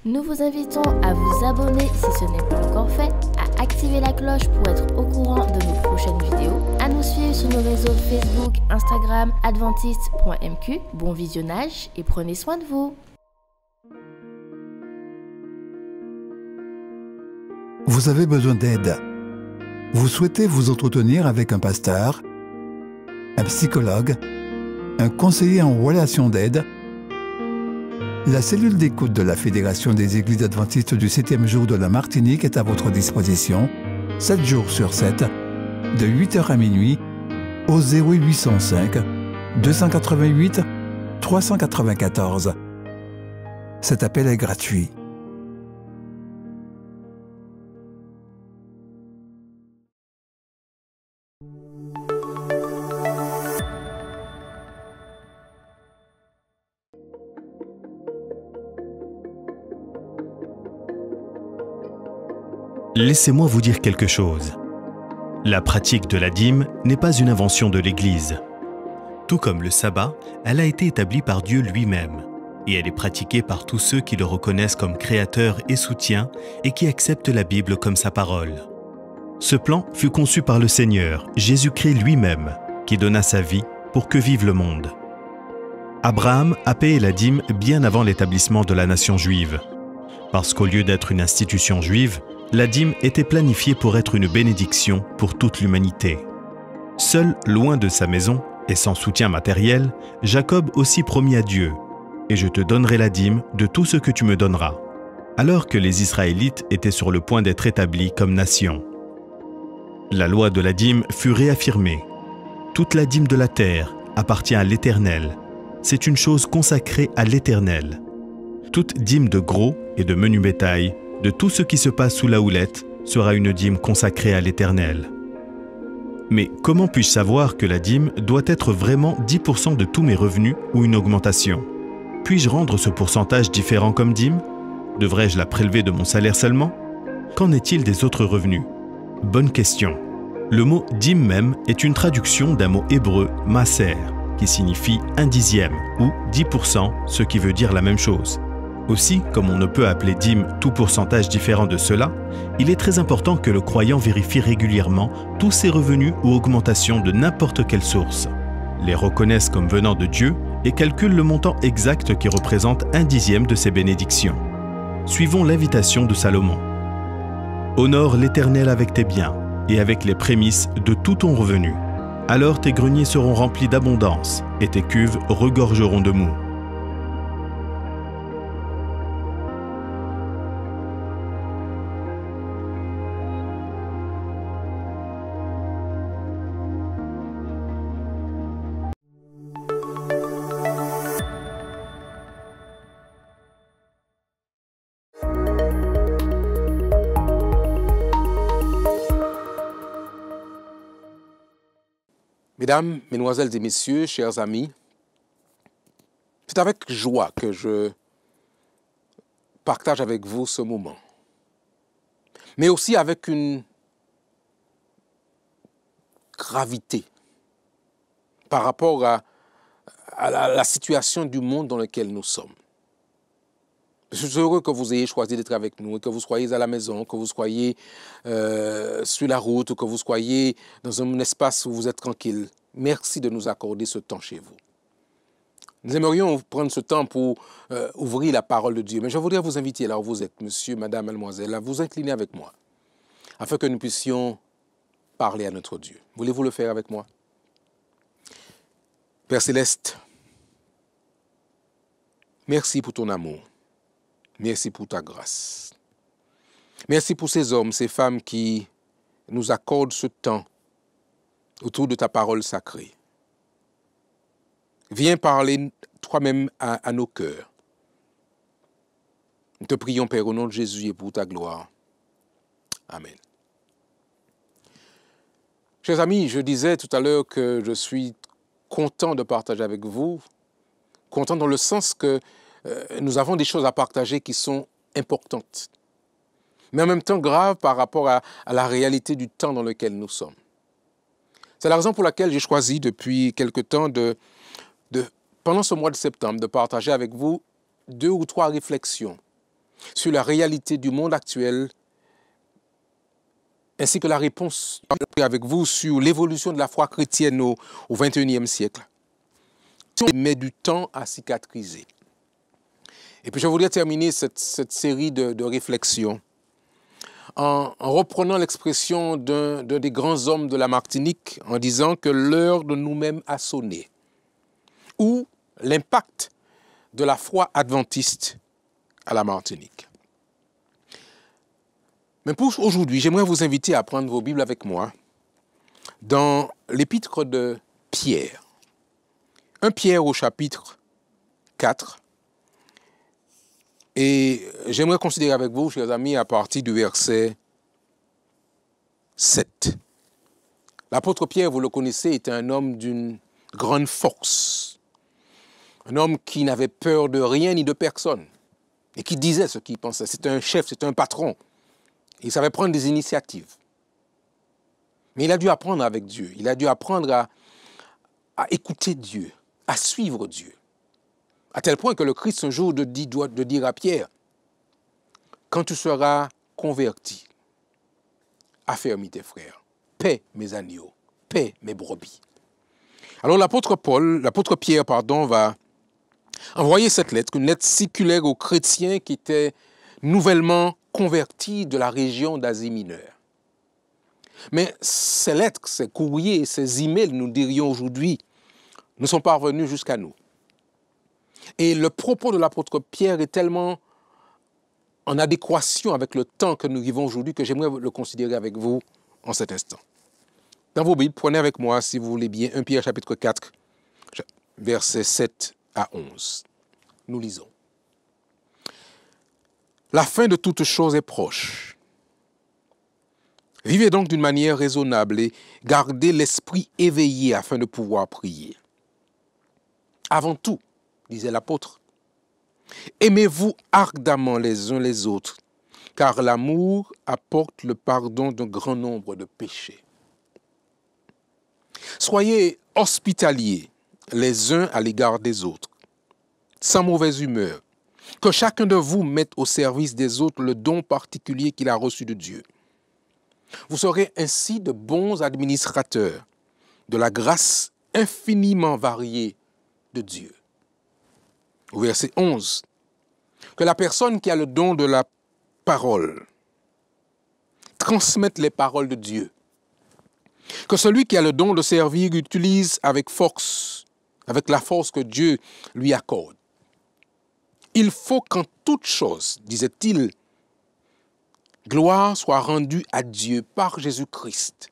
Nous vous invitons à vous abonner si ce n'est pas encore fait, à activer la cloche pour être au courant de nos prochaines vidéos, à nous suivre sur nos réseaux Facebook, Instagram, adventiste.mq. Bon visionnage et prenez soin de vous. Vous avez besoin d'aide. Vous souhaitez vous entretenir avec un pasteur, un psychologue, un conseiller en relation d'aide. La cellule d'écoute de la Fédération des Églises adventistes du 7e jour de la Martinique est à votre disposition, 7 jours sur 7, de 8h à minuit, au 0805 288 394. Cet appel est gratuit. Laissez-moi vous dire quelque chose. La pratique de la dîme n'est pas une invention de l'Église. Tout comme le sabbat, elle a été établie par Dieu lui-même, et elle est pratiquée par tous ceux qui le reconnaissent comme créateur et soutien et qui acceptent la Bible comme sa parole. Ce plan fut conçu par le Seigneur, Jésus-Christ lui-même, qui donna sa vie pour que vive le monde. Abraham a payé la dîme bien avant l'établissement de la nation juive, parce qu'au lieu d'être une institution juive, la dîme était planifiée pour être une bénédiction pour toute l'humanité. Seul, loin de sa maison et sans soutien matériel, Jacob aussi promit à Dieu « Et je te donnerai la dîme de tout ce que tu me donneras », alors que les Israélites étaient sur le point d'être établis comme nation. La loi de la dîme fut réaffirmée. Toute la dîme de la terre appartient à l'Éternel. C'est une chose consacrée à l'Éternel. Toute dîme de gros et de menu bétail, de tout ce qui se passe sous la houlette, sera une dîme consacrée à l'Éternel. Mais comment puis-je savoir que la dîme doit être vraiment 10% de tous mes revenus ou une augmentation? Puis-je rendre ce pourcentage différent comme dîme? Devrais-je la prélever de mon salaire seulement? Qu'en est-il des autres revenus? Bonne question. Le mot dîme même est une traduction d'un mot hébreu « maser », qui signifie 1/10 ou 10%, ce qui veut dire la même chose. Aussi, comme on ne peut appeler dîme tout pourcentage différent de cela, il est très important que le croyant vérifie régulièrement tous ses revenus ou augmentations de n'importe quelle source, les reconnaisse comme venant de Dieu et calcule le montant exact qui représente 1/10 de ses bénédictions. Suivons l'invitation de Salomon. Honore l'Éternel avec tes biens et avec les prémices de tout ton revenu. Alors tes greniers seront remplis d'abondance et tes cuves regorgeront de mou. Mesdames, Mesdemoiselles et Messieurs, chers amis, c'est avec joie que je partage avec vous ce moment, mais aussi avec une gravité par rapport à la situation du monde dans lequel nous sommes. Je suis heureux que vous ayez choisi d'être avec nous et que vous soyez à la maison, que vous soyez sur la route ou que vous soyez dans un espace où vous êtes tranquille. Merci de nous accorder ce temps chez vous. Nous aimerions prendre ce temps pour ouvrir la parole de Dieu. Mais je voudrais vous inviter, là où vous êtes, monsieur, madame, mademoiselle, à vous incliner avec moi, afin que nous puissions parler à notre Dieu. Voulez-vous le faire avec moi? Père Céleste, merci pour ton amour. Merci pour ta grâce. Merci pour ces hommes, ces femmes qui nous accordent ce temps autour de ta parole sacrée. Viens parler toi-même à nos cœurs. Nous te prions, Père, au nom de Jésus et pour ta gloire. Amen. Chers amis, je disais tout à l'heure que je suis content de partager avec vous, content dans le sens que nous avons des choses à partager qui sont importantes, mais en même temps graves par rapport à la réalité du temps dans lequel nous sommes. C'est la raison pour laquelle j'ai choisi depuis quelque temps pendant ce mois de septembre, de partager avec vous 2 ou 3 réflexions sur la réalité du monde actuel, ainsi que la réponse avec vous sur l'évolution de la foi chrétienne au XXIe siècle. Il met du temps à cicatriser. Et puis je voudrais terminer cette série de réflexions en reprenant l'expression d'un des grands hommes de la Martinique en disant que l'heure de nous-mêmes a sonné, ou l'impact de la foi adventiste à la Martinique. Mais pour aujourd'hui, j'aimerais vous inviter à prendre vos Bibles avec moi dans l'épître de Pierre. 1 Pierre au chapitre 4. Et j'aimerais considérer avec vous, chers amis, à partir du verset 7. L'apôtre Pierre, vous le connaissez, était un homme d'une grande force. Un homme qui n'avait peur de rien ni de personne. Et qui disait ce qu'il pensait. C'était un chef, c'était un patron. Il savait prendre des initiatives. Mais il a dû apprendre avec Dieu. Il a dû apprendre à écouter Dieu, à suivre Dieu. À tel point que le Christ un jour doit dire à Pierre, quand tu seras converti, affermis tes frères, paie mes agneaux, paie mes brebis. Alors l'apôtre Pierre, va envoyer cette lettre, une lettre circulaire aux chrétiens qui étaient nouvellement convertis de la région d'Asie mineure. Mais ces lettres, ces courriers, ces emails, nous dirions aujourd'hui, ne sont pas parvenus jusqu'à nous. Et le propos de l'apôtre Pierre est tellement en adéquation avec le temps que nous vivons aujourd'hui que j'aimerais le considérer avec vous en cet instant. Dans vos Bibles, prenez avec moi, si vous voulez bien, 1 Pierre chapitre 4, versets 7 à 11. Nous lisons. La fin de toute chose est proche. Vivez donc d'une manière raisonnable et gardez l'esprit éveillé afin de pouvoir prier. Avant tout, disait l'apôtre, aimez-vous ardemment les uns les autres, car l'amour apporte le pardon d'un grand nombre de péchés. Soyez hospitaliers les uns à l'égard des autres, sans mauvaise humeur, que chacun de vous mette au service des autres le don particulier qu'il a reçu de Dieu. Vous serez ainsi de bons administrateurs de la grâce infiniment variée de Dieu. Au verset 11, que la personne qui a le don de la parole transmette les paroles de Dieu. Que celui qui a le don de servir utilise avec force, avec la force que Dieu lui accorde. Il faut qu'en toute chose, disait-il, gloire soit rendue à Dieu par Jésus-Christ,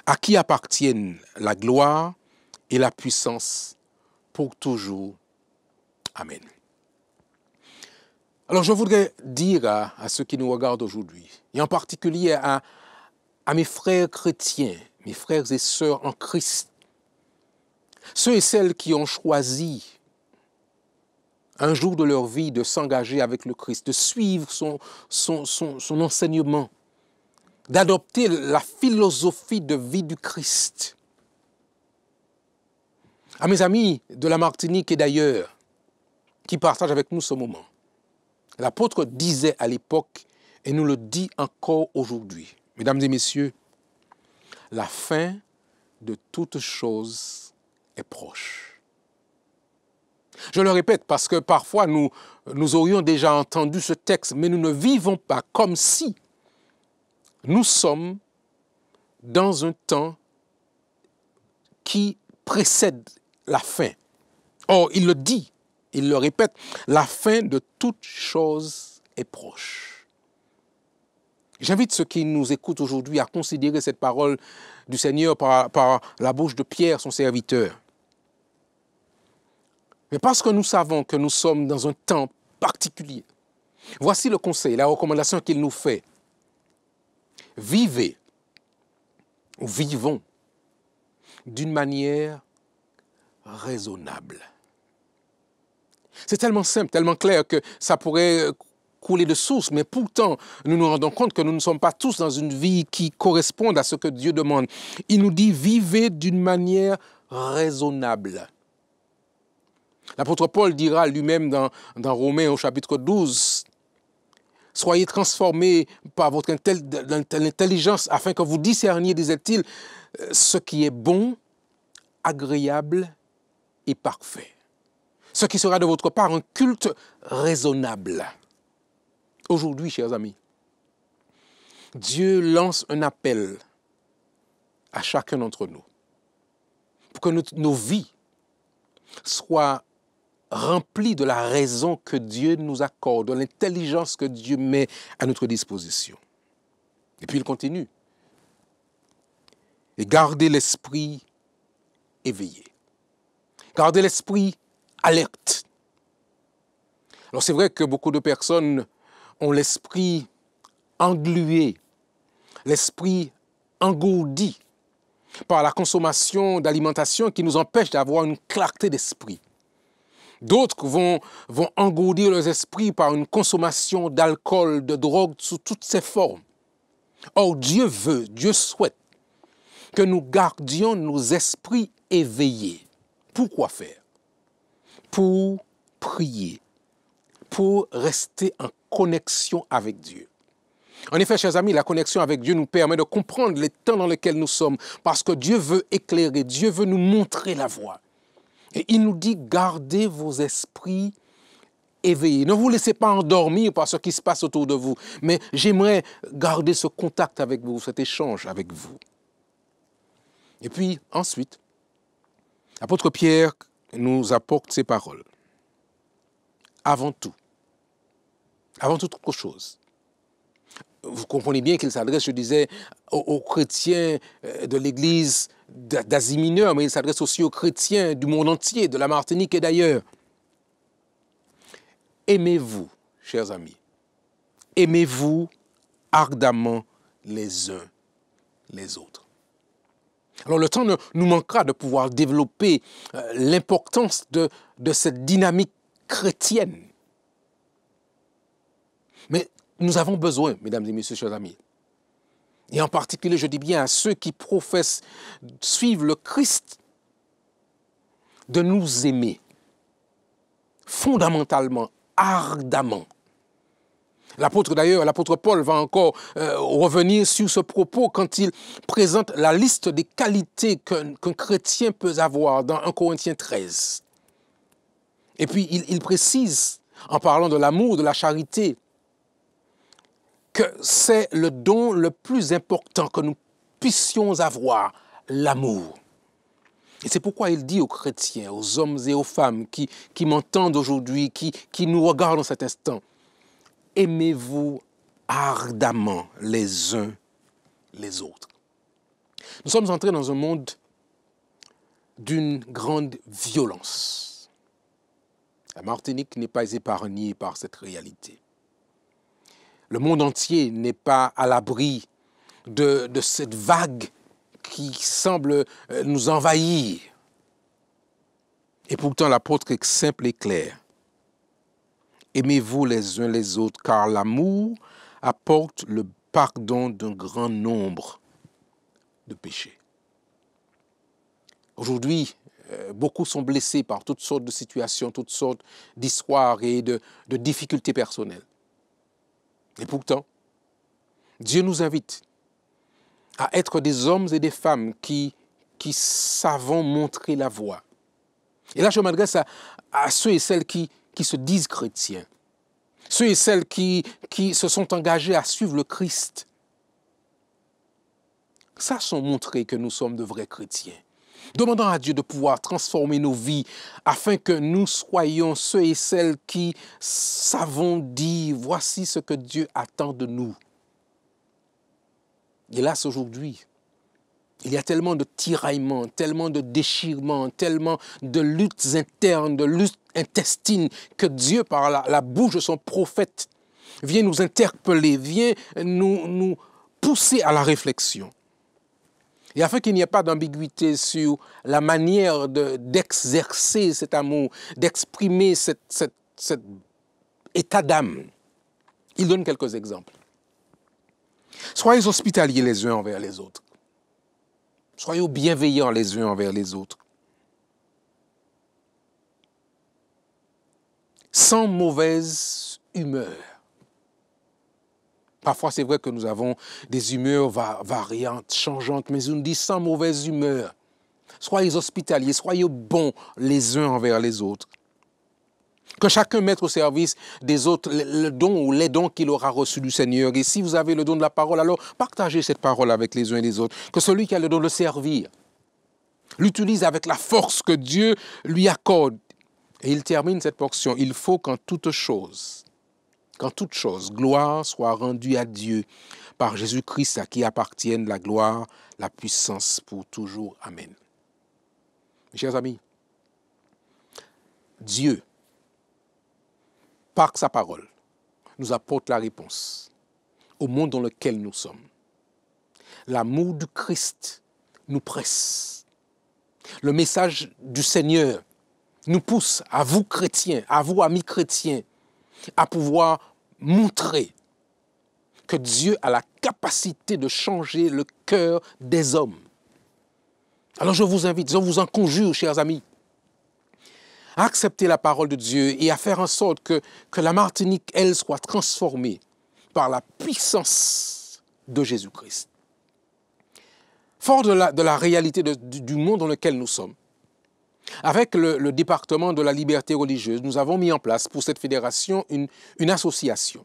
à qui appartiennent la gloire et la puissance pour toujours. Amen. Alors je voudrais dire à ceux qui nous regardent aujourd'hui, et en particulier à mes frères chrétiens, mes frères et sœurs en Christ, ceux et celles qui ont choisi un jour de leur vie de s'engager avec le Christ, de suivre son enseignement, d'adopter la philosophie de vie du Christ. À mes amis de la Martinique et d'ailleurs, qui partagent avec nous ce moment, l'apôtre disait à l'époque, et nous le dit encore aujourd'hui, mesdames et messieurs, la fin de toute chose est proche. Je le répète parce que parfois nous aurions déjà entendu ce texte, mais nous ne vivons pas comme si nous sommes dans un temps qui précède la fin. Or, il le dit, il le répète, la fin de toute chose est proche. J'invite ceux qui nous écoutent aujourd'hui à considérer cette parole du Seigneur par la bouche de Pierre, son serviteur. Mais parce que nous savons que nous sommes dans un temps particulier, voici le conseil, la recommandation qu'il nous fait. Vivez, ou vivons, d'une manière raisonnable. C'est tellement simple, tellement clair que ça pourrait couler de source, mais pourtant, nous nous rendons compte que nous ne sommes pas tous dans une vie qui corresponde à ce que Dieu demande. Il nous dit, vivez d'une manière raisonnable. L'apôtre Paul dira lui-même dans Romains au chapitre 12 Soyez transformés par votre intelligence afin que vous discerniez, disait-il, ce qui est bon, agréable et parfait. Ce qui sera de votre part un culte raisonnable. Aujourd'hui, chers amis, Dieu lance un appel à chacun d'entre nous pour que nos vies soient remplies de la raison que Dieu nous accorde, de l'intelligence que Dieu met à notre disposition. Et puis il continue. Et gardez l'esprit éveillé. Gardez l'esprit alerte. Alors c'est vrai que beaucoup de personnes ont l'esprit englué, l'esprit engourdi par la consommation d'alimentation qui nous empêche d'avoir une clarté d'esprit. D'autres vont engourdir leurs esprits par une consommation d'alcool, de drogue sous toutes ses formes. Or, Dieu souhaite que nous gardions nos esprits éveillés. Pour quoi faire? Pour prier, pour rester en connexion avec Dieu. En effet, chers amis, la connexion avec Dieu nous permet de comprendre les temps dans lesquels nous sommes, parce que Dieu veut éclairer, Dieu veut nous montrer la voie. Et il nous dit, gardez vos esprits éveillés. Ne vous laissez pas endormir par ce qui se passe autour de vous, mais j'aimerais garder ce contact avec vous, cet échange avec vous. Et puis, ensuite, l'apôtre Pierre nous apporte ces paroles. Avant toute autre chose. Vous comprenez bien qu'il s'adresse, je disais, aux chrétiens de l'église d'Asie mineure, mais il s'adresse aussi aux chrétiens du monde entier, de la Martinique et d'ailleurs. Aimez-vous, chers amis, aimez-vous ardemment les uns les autres. Alors le temps nous manquera de pouvoir développer l'importance de cette dynamique chrétienne. Mais nous avons besoin, mesdames et messieurs, chers amis, et en particulier, je dis bien à ceux qui professent suivre le Christ, de nous aimer fondamentalement, ardemment. L'apôtre Paul va encore revenir sur ce propos quand il présente la liste des qualités qu'un chrétien peut avoir dans 1 Corinthiens 13. Et puis il précise, en parlant de l'amour, de la charité, que c'est le don le plus important que nous puissions avoir, l'amour. Et c'est pourquoi il dit aux chrétiens, aux hommes et aux femmes qui m'entendent aujourd'hui, qui nous regardent en cet instant, aimez-vous ardemment les uns les autres. Nous sommes entrés dans un monde d'une grande violence. La Martinique n'est pas épargnée par cette réalité. Le monde entier n'est pas à l'abri de cette vague qui semble nous envahir. Et pourtant, l'apôtre est simple et clair. Aimez-vous les uns les autres, car l'amour apporte le pardon d'un grand nombre de péchés. Aujourd'hui, beaucoup sont blessés par toutes sortes de situations, toutes sortes d'histoires et de difficultés personnelles. Et pourtant, Dieu nous invite à être des hommes et des femmes qui savent montrer la voie. Et là, je m'adresse à ceux et celles qui se disent chrétiens, ceux et celles qui se sont engagés à suivre le Christ. Sachons montrer que nous sommes de vrais chrétiens. Demandons à Dieu de pouvoir transformer nos vies afin que nous soyons ceux et celles qui savons dire « Voici ce que Dieu attend de nous ». Hélas, aujourd'hui, il y a tellement de tiraillements, tellement de déchirements, tellement de luttes internes, de luttes intestines que Dieu, par la bouche de son prophète, vient nous interpeller, vient nous pousser à la réflexion. Et afin qu'il n'y ait pas d'ambiguïté sur la manière d'exercer cet amour, d'exprimer cet état d'âme, il donne quelques exemples. Soyez hospitaliers les uns envers les autres. Soyez bienveillants les uns envers les autres. Sans mauvaise humeur. Parfois, c'est vrai que nous avons des humeurs variantes, changeantes, mais on nous dit sans mauvaise humeur. Soyez hospitaliers, soyez bons les uns envers les autres. Que chacun mette au service des autres le don ou les dons qu'il aura reçus du Seigneur. Et si vous avez le don de la parole, alors partagez cette parole avec les uns et les autres. Que celui qui a le don de servir l'utilise avec la force que Dieu lui accorde. Et il termine cette portion. Il faut qu'en toute chose, gloire soit rendue à Dieu par Jésus-Christ, à qui appartiennent la gloire, la puissance pour toujours. Amen. Mes chers amis, Dieu, par sa parole, nous apporte la réponse au monde dans lequel nous sommes. L'amour du Christ nous presse. Le message du Seigneur nous pousse, à vous chrétiens, à vous amis chrétiens, à pouvoir montrer que Dieu a la capacité de changer le cœur des hommes. Alors je vous invite, je vous en conjure, chers amis, à accepter la parole de Dieu et à faire en sorte que la Martinique, elle, soit transformée par la puissance de Jésus-Christ. Fort de la réalité du monde dans lequel nous sommes, avec le département de la liberté religieuse, nous avons mis en place pour cette fédération une association.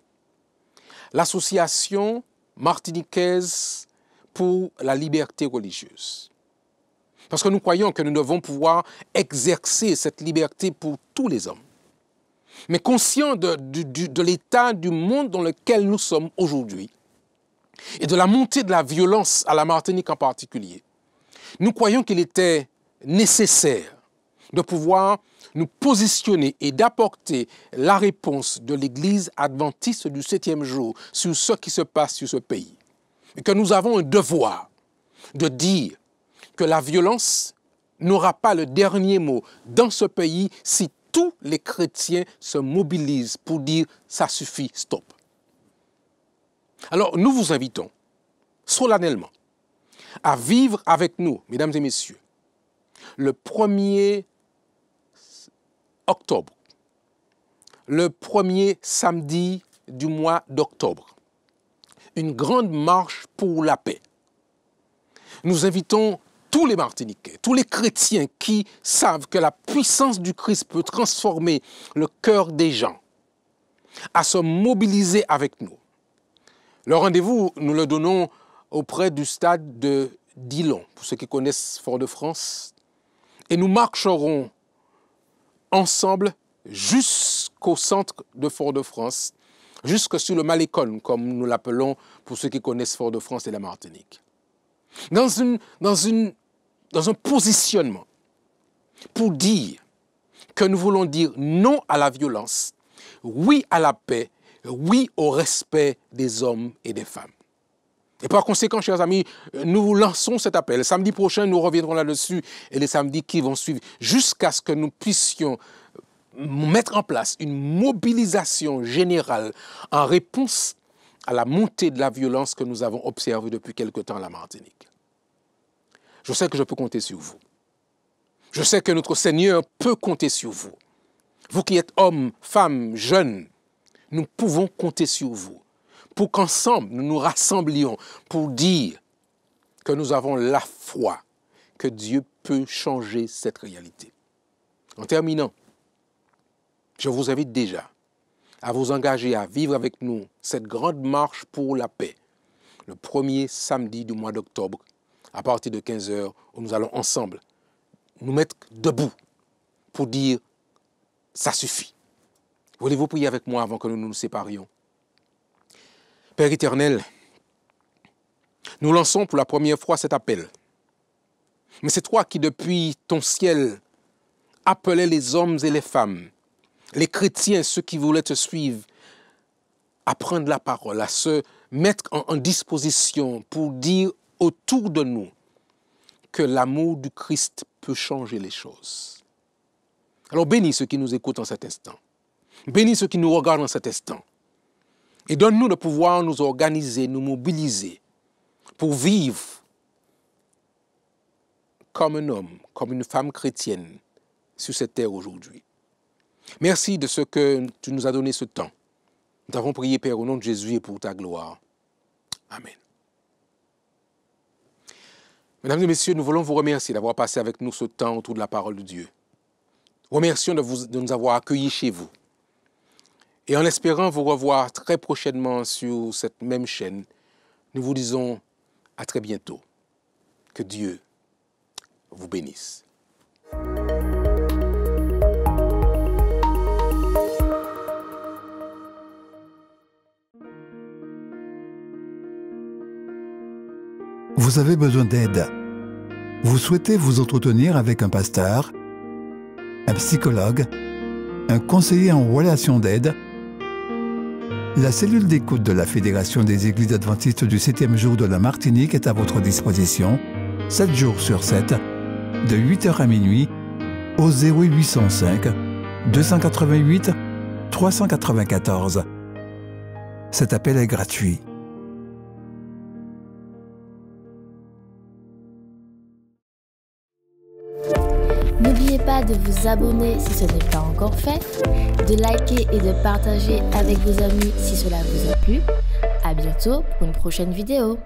L'association martiniquaise pour la liberté religieuse. Parce que nous croyons que nous devons pouvoir exercer cette liberté pour tous les hommes. Mais conscients de l'état du monde dans lequel nous sommes aujourd'hui et de la montée de la violence à la Martinique en particulier, nous croyons qu'il était nécessaire de pouvoir nous positionner et d'apporter la réponse de l'Église adventiste du 7e jour sur ce qui se passe sur ce pays. Et que nous avons un devoir de dire que la violence n'aura pas le dernier mot dans ce pays si tous les chrétiens se mobilisent pour dire « ça suffit, stop ». Alors nous vous invitons solennellement à vivre avec nous, mesdames et messieurs, le 1er octobre, le premier samedi du mois d'octobre, une grande marche pour la paix. Nous invitons tous les Martiniquais, tous les chrétiens qui savent que la puissance du Christ peut transformer le cœur des gens, à se mobiliser avec nous. Le rendez-vous, nous le donnons auprès du stade de Dillon, pour ceux qui connaissent Fort-de-France, et nous marcherons ensemble jusqu'au centre de Fort-de-France, jusque sur le Malécon, comme nous l'appelons pour ceux qui connaissent Fort-de-France et la Martinique. Dans un positionnement pour dire que nous voulons dire non à la violence, oui à la paix, oui au respect des hommes et des femmes. Et par conséquent, chers amis, nous lançons cet appel. Samedi prochain, nous reviendrons là-dessus et les samedis qui vont suivre, jusqu'à ce que nous puissions mettre en place une mobilisation générale en réponse à la montée de la violence que nous avons observée depuis quelque temps à la Martinique. Je sais que je peux compter sur vous. Je sais que notre Seigneur peut compter sur vous. Vous qui êtes hommes, femmes, jeunes, nous pouvons compter sur vous pour qu'ensemble nous nous rassemblions pour dire que nous avons la foi que Dieu peut changer cette réalité. En terminant, je vous invite déjà à vous engager à vivre avec nous cette grande marche pour la paix, le premier samedi du mois d'octobre, à partir de 15h, où nous allons ensemble nous mettre debout pour dire « ça suffit ». Voulez-vous prier avec moi avant que nous nous séparions? Père éternel, nous lançons pour la première fois cet appel. Mais c'est toi qui, depuis ton ciel, appelais les hommes et les femmes, les chrétiens, ceux qui voulaient te suivre, à prendre la parole, à se mettre en disposition pour dire autour de nous que l'amour du Christ peut changer les choses. Alors bénis ceux qui nous écoutent en cet instant. Bénis ceux qui nous regardent en cet instant. Et donne-nous de pouvoir nous organiser, nous mobiliser pour vivre comme un homme, comme une femme chrétienne sur cette terre aujourd'hui. Merci de ce que tu nous as donné ce temps. Nous t'avons prié, Père, au nom de Jésus et pour ta gloire. Amen. Mesdames et messieurs, nous voulons vous remercier d'avoir passé avec nous ce temps autour de la parole de Dieu. Remercions de nous avoir accueillis chez vous. Et en espérant vous revoir très prochainement sur cette même chaîne, nous vous disons à très bientôt. Que Dieu vous bénisse. Vous avez besoin d'aide. Vous souhaitez vous entretenir avec un pasteur, un psychologue, un conseiller en relation d'aide. La cellule d'écoute de la Fédération des Églises adventistes du 7e jour de la Martinique est à votre disposition, 7 jours sur 7, de 8h à minuit, au 0805 288 394. Cet appel est gratuit. N'oubliez pas de vous abonner si ce n'est pas encore fait, de liker et de partager avec vos amis si cela vous a plu. À bientôt pour une prochaine vidéo.